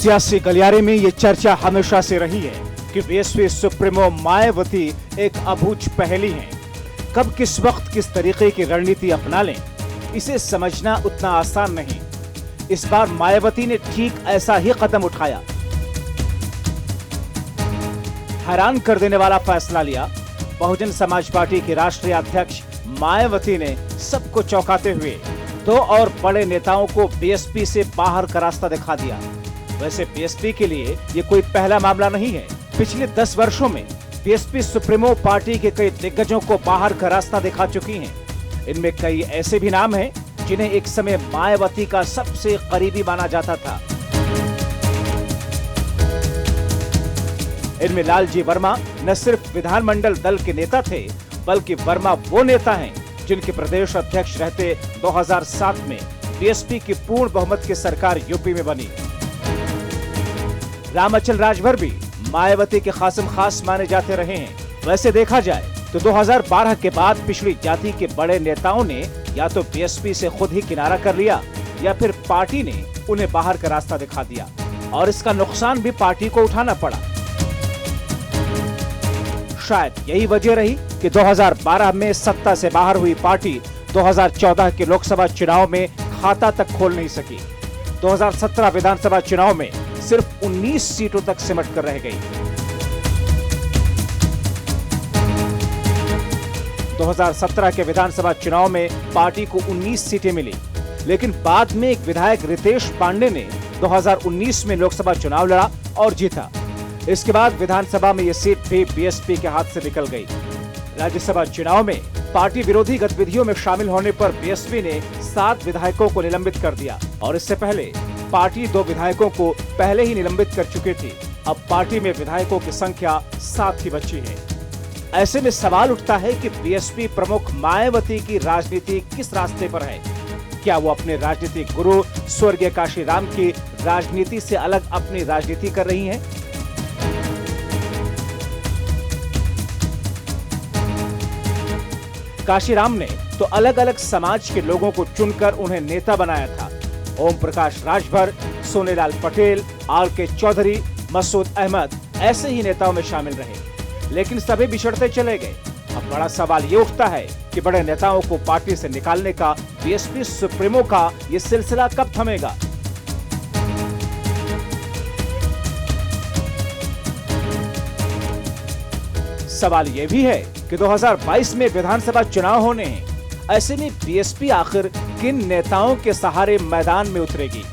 सियासी गलियारे में ये चर्चा हमेशा से रही है कि बीएसपी सुप्रीमो मायावती एक अबूझ पहेली हैं। कब किस वक्त किस तरीके की रणनीति अपना लें, इसे समझना उतना आसान नहीं। इस बार मायावती ने ठीक ऐसा ही कदम उठाया। हैरान कर देने वाला फैसला लिया। बहुजन समाज पार्टी की राष्ट्रीय अध्यक्ष मायावती ने सबको चौंकाते हुए दो और बड़े नेताओं को बीएसपी से बाहर का रास्ता दिखा दिया। वैसे बीएसपी के लिए ये कोई पहला मामला नहीं है। पिछले 10 वर्षों में बीएसपी सुप्रीमो पार्टी के कई दिग्गजों को बाहर का रास्ता दिखा चुकी हैं। इनमें कई ऐसे भी नाम हैं जिन्हें एक समय मायावती का सबसे करीबी माना जाता था। इनमें लालजी वर्मा न सिर्फ विधानमंडल दल के नेता थे, बल्कि वर्मा वो नेता हैं जिनके प्रदेश अध्यक्ष रहते 2007 में बीएसपी की पूर्ण बहुमत की सरकार यूपी में बनी। रामअचल राजभर भी मायावती के खासम खास माने जाते रहे हैं। वैसे देखा जाए तो 2012 के बाद पिछड़ी जाति के बड़े नेताओं ने या तो बीएसपी से खुद ही किनारा कर लिया या फिर पार्टी ने उन्हें बाहर का रास्ता दिखा दिया और इसका नुकसान भी पार्टी को उठाना पड़ा। शायद यही वजह रही कि 2012 में सत्ता से बाहर हुई पार्टी 2014 के लोकसभा चुनाव में खाता तक खोल नहीं सकी। 2017 विधानसभा चुनाव में सिर्फ 19 सीटों तक सिमट कर रह गई। 2017 के विधानसभा चुनाव में पार्टी को 19 सीटें मिली, लेकिन बाद में एक विधायक रितेश पांडे ने 2019 में लोकसभा चुनाव लड़ा और जीता। इसके बाद विधानसभा में ये सीट भी बीएसपी के हाथ से निकल गई। राज्यसभा चुनाव में पार्टी विरोधी गतिविधियों में शामिल होने पर बीएसपी ने 7 विधायकों को निलंबित कर दिया और इससे पहले पार्टी 2 विधायकों को पहले ही निलंबित कर चुकी थी। अब पार्टी में विधायकों की संख्या 7 ही बची है। ऐसे में सवाल उठता है कि बीएसपी प्रमुख मायावती की राजनीति किस रास्ते पर है। क्या वो अपने राजनीतिक गुरु स्वर्गीय काशीराम की राजनीति से अलग अपनी राजनीति कर रही हैं? काशीराम ने तो अलग अलग समाज के लोगों को चुनकर उन्हें नेता बनाया था। ओम प्रकाश राजभर, सोनेलाल पटेल, आर.के. चौधरी, मसूद अहमद ऐसे ही नेताओं में शामिल रहे, लेकिन सभी बिछड़ते चले गए। अब बड़ा सवाल ये उठता है कि बड़े नेताओं को पार्टी से निकालने का बीएसपी सुप्रीमो का ये सिलसिला कब थमेगा। सवाल ये भी है कि 2022 में विधानसभा चुनाव होने हैं। ऐसे में बीएसपी आखिर किन नेताओं के सहारे मैदान में उतरेगी।